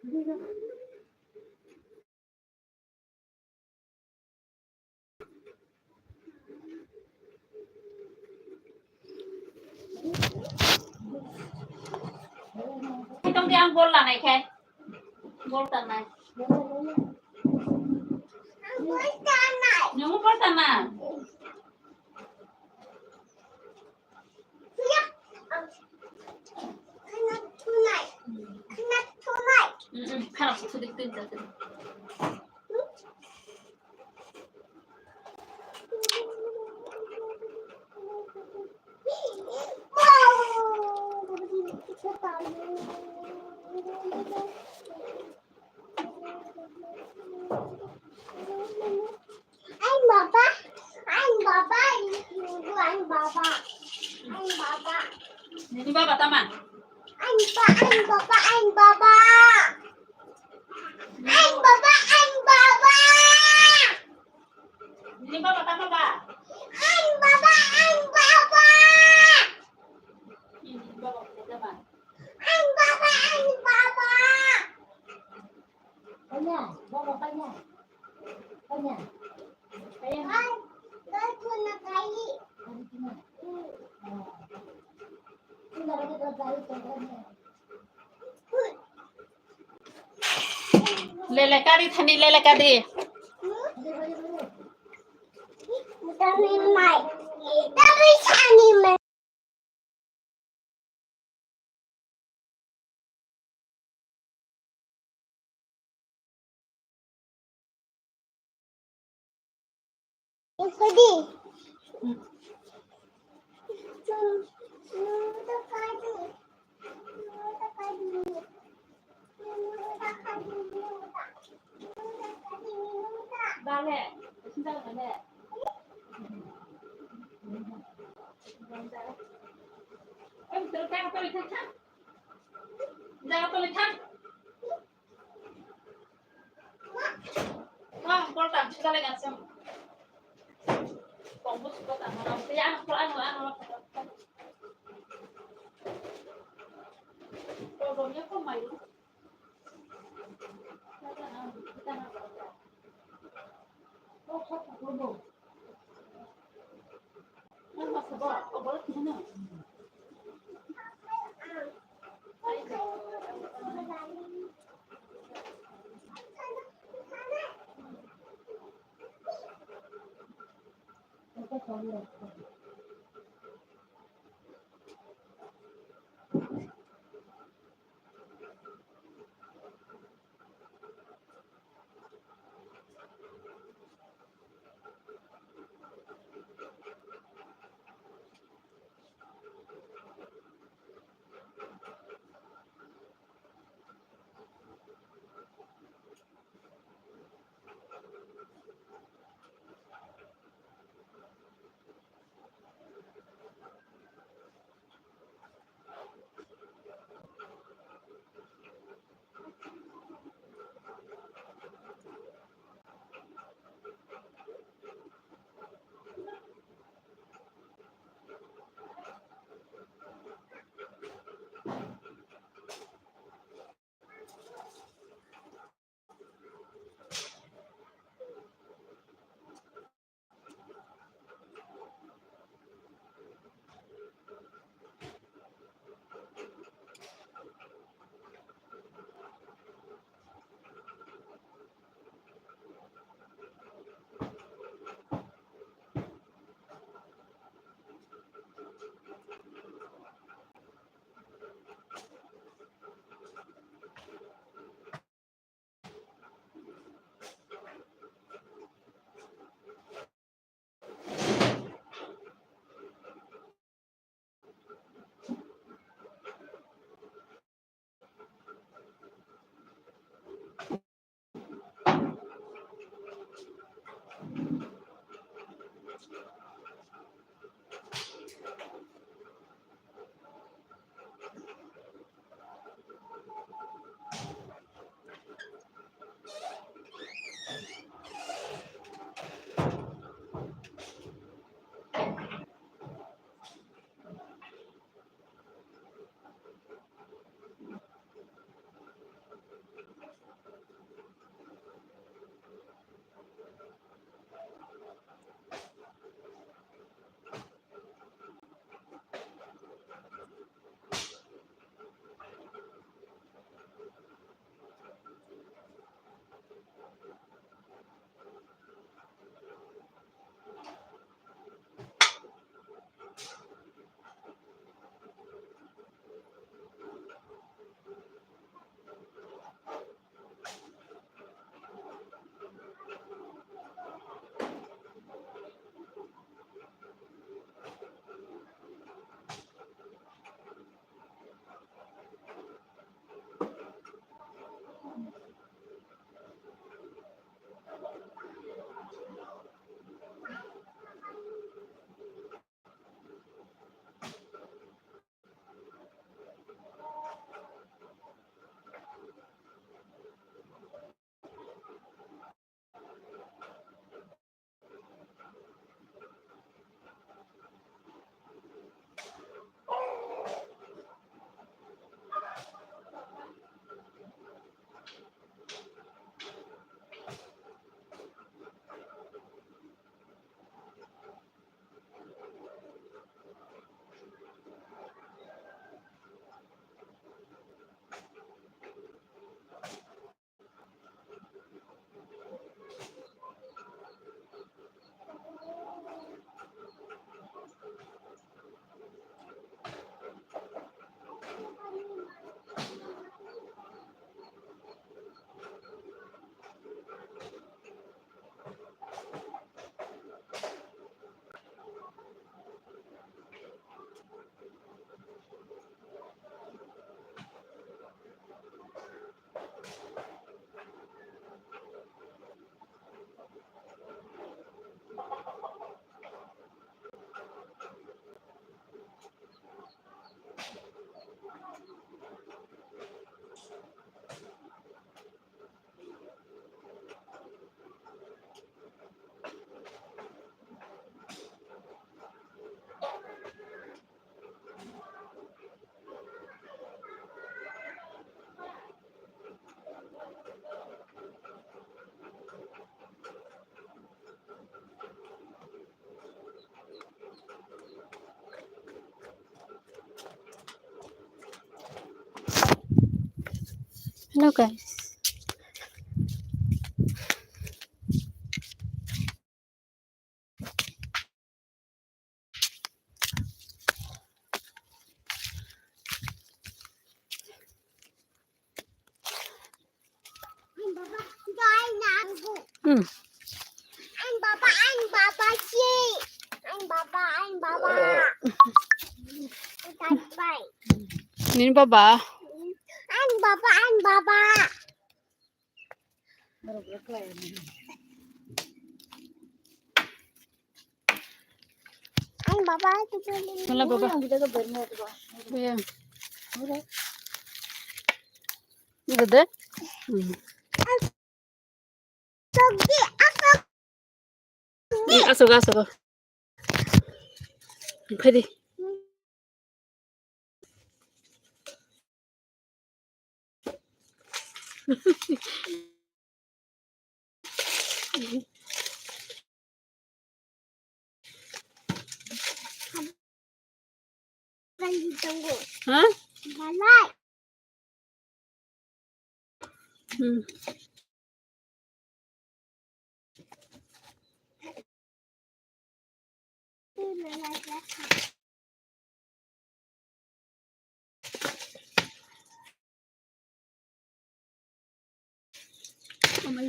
Trong đi ăn là này khe tần này nhúng tần à 하나 붙여 뜯자 Ini Bapak Taman. Anh Baba. Anh Baba. Ini Bapak Taman, Pak. Anh Baba. Ini Bapak Taman. Anh Baba. Tanya, bawa tanya. Tanya. Ay, dahil ko na kayi. Tidak ada terkait contohnya. Lele kari thani lele kari. Dami mai. Dami sani mai. Ikudi. Dale, cinta dale. Em tự cao tôi thích thắt. Giao tôi thắt. Con tạm chúng ta lại ngặt xem. Còn bút có tạm nào thì ăn nó. Rồi nhớ không mày. Hello guys. Anh Baba cho anh làm vụ. Hmm. Anh Baba chi. Anh Baba. Anh Baba. Nini baba? Anh Baba. Anh Baba itu boleh. Wala baba. Kita ke benar tu. Yeah. Udah. Gede? Hmm. Pergi apa? Asok, asok. Pwede. Lagi tunggu. Hah? Balai. Hmm. Oh my.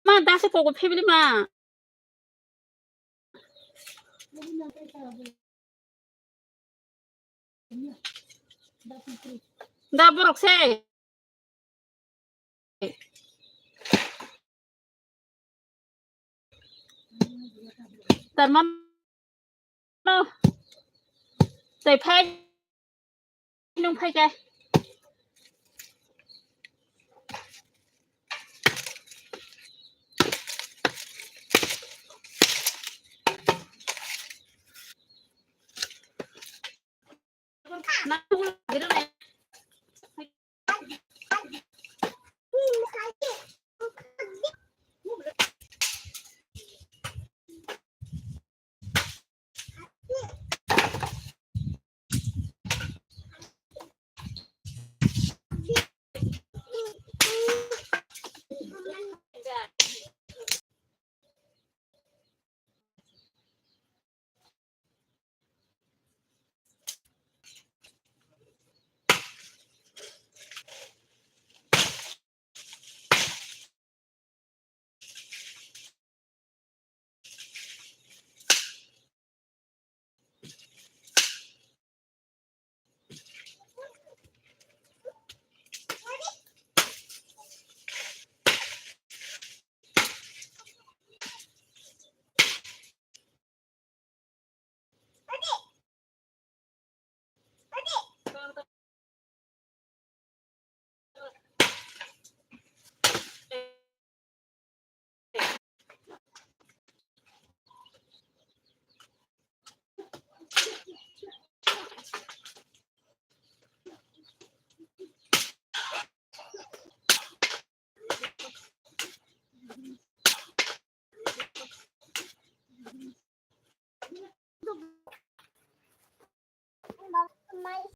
Ma, dasi ko ko pebili ma. Jadi nanti saya boleh. Ini. Dah putri. Da borok se. Tar mam. No. Sai phai. Nung phai ke.